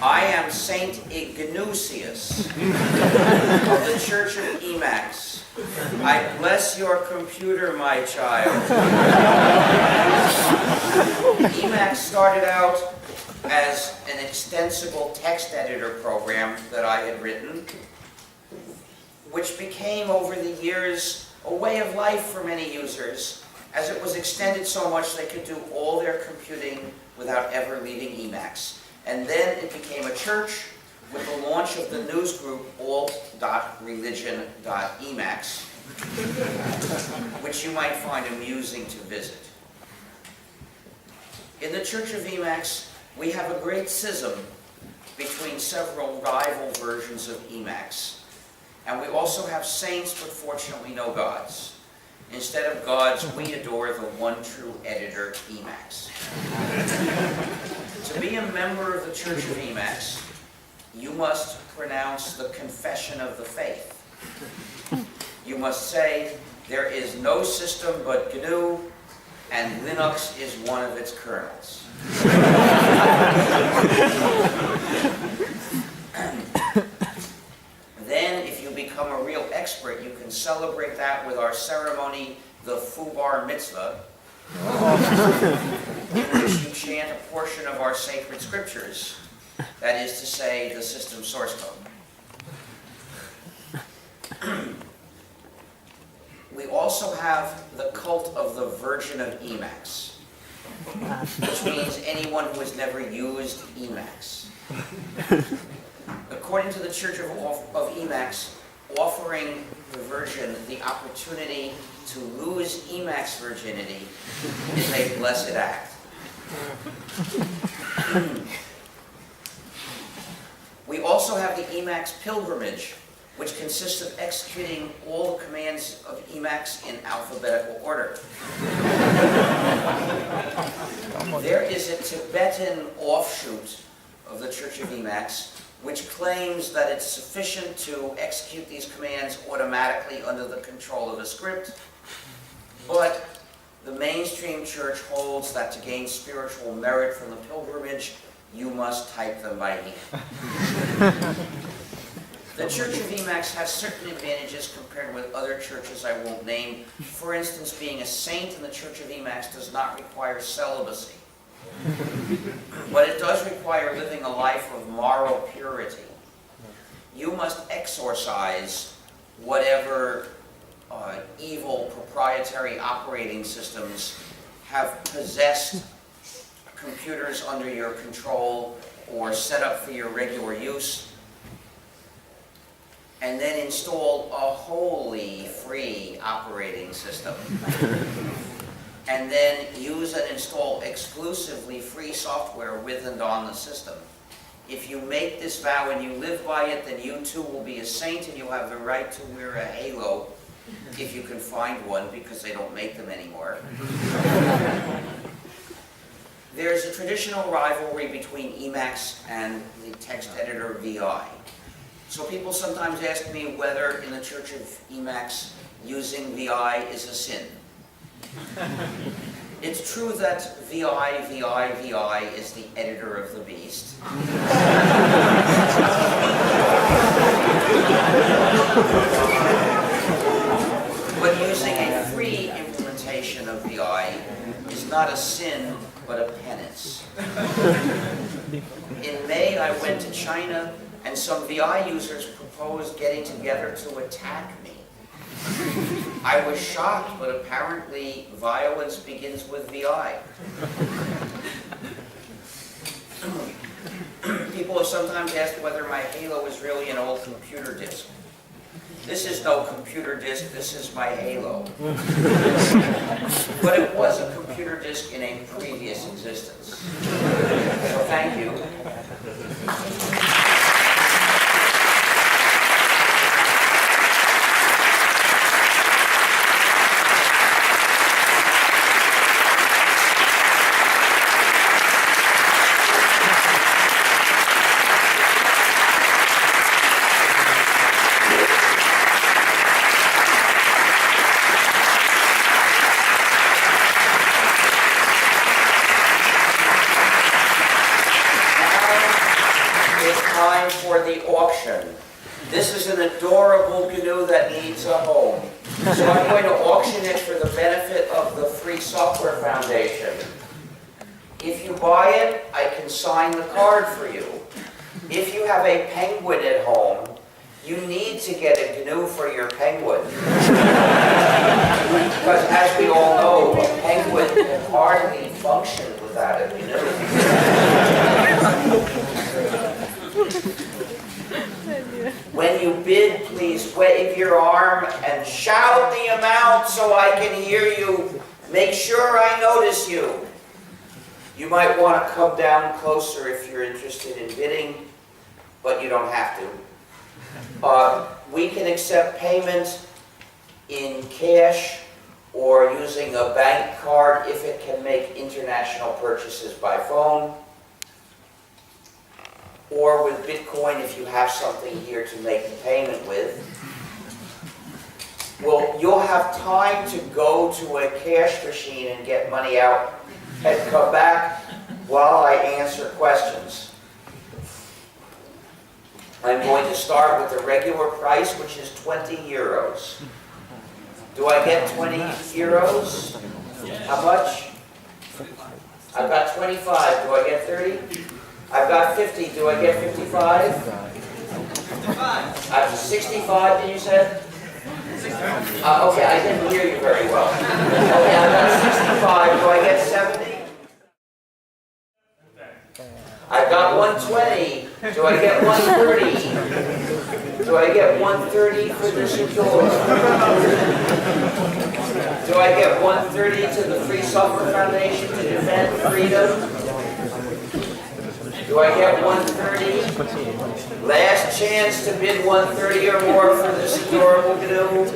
I am Saint Ignucius of the Church of Emacs. I bless your computer, my child. Emacs started out as an extensible text editor program that I had written, which became over the years a way of life for many users, as it was extended so much they could do all their computing without ever leaving Emacs. And then it became a church with the launch of the news group alt.religion.emacs, which you might find amusing to visit. In the Church of Emacs, we have a great schism between several rival versions of Emacs. And we also have saints, but fortunately no gods. Instead of gods, we adore the one true editor, Emacs. To be a member of the Church of Emacs, you must pronounce the confession of the faith. You must say, there is no system but GNU, and Linux is one of its kernels. Then, if you become a real expert, you can celebrate that with our ceremony, the Fubar Mitzvah, in which you chant a portion of our sacred scriptures, that is to say, the system source code. We also have the cult of the Virgin of Emacs, which means anyone who has never used Emacs. According to the Church of Emacs, offering the Virgin the opportunity to lose Emacs virginity is a blessed act. We also have the Emacs pilgrimage, which consists of executing all the commands of Emacs in alphabetical order. There is a Tibetan offshoot of the Church of Emacs, which claims that it's sufficient to execute these commands automatically under the control of a script, but the mainstream church holds that to gain spiritual merit from the pilgrimage, you must type them by hand. The Church of Emacs has certain advantages compared with other churches I won't name. For instance, being a saint in the Church of Emacs does not require celibacy. But it does require living a life of moral purity. You must exorcise whatever evil proprietary operating systems have possessed computers under your control or set up for your regular use, and then install a wholly free operating system. And then use and install exclusively free software with and on the system. If you make this vow and you live by it, then you too will be a saint and you'll have the right to wear a halo, if you can find one, because they don't make them anymore. There's a traditional rivalry between Emacs and the text editor VI. So people sometimes ask me whether in the Church of Emacs using VI is a sin. It's true that VI is the editor of the beast. But using a free implementation of VI is not a sin, but a penance. In May, I went to China, and some VI users proposed getting together to attack me. I was shocked, but apparently violence begins with VI. People have sometimes asked whether my Halo is really an old computer disk. This is no computer disk, this is my Halo. But it was a computer disk in a previous existence. So thank you. This is an adorable GNU that needs a home. So I'm going to auction it for the benefit of the Free Software Foundation. If you buy it, I can sign the card for you. If you have a penguin at home, you need to get a GNU for your penguin. Because as we all know, a penguin can hardly function without a GNU. When you bid, please wave your arm and shout the amount so I can hear you. Make sure I notice you. You might want to come down closer if you're interested in bidding, but you don't have to. We can accept payment in cash or using a bank card if it can make international purchases by phone, or with Bitcoin if you have something here to make the payment with. Well, you'll have time to go to a cash machine and get money out and come back while I answer questions. I'm going to start with the regular price, which is 20 euros. Do I get 20 euros? How much? I've got 25. Do I get 30? I've got 50. Do I get 55? 65, did you say? Okay, I didn't hear you very well. Okay, I've got 65. Do I get 70? I've got 120. Do I get 130? Do I get 130 for this adore? Do I get 130 to the Free Software Foundation to defend freedom? Do I get 130? Last chance to bid 130 or more for this adorable GNU.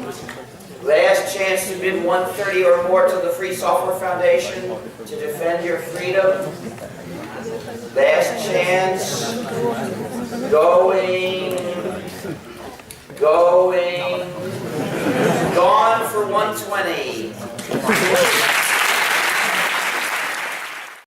Last chance to bid 130 or more to the Free Software Foundation to defend your freedom. Last chance. Going. Gone for 120.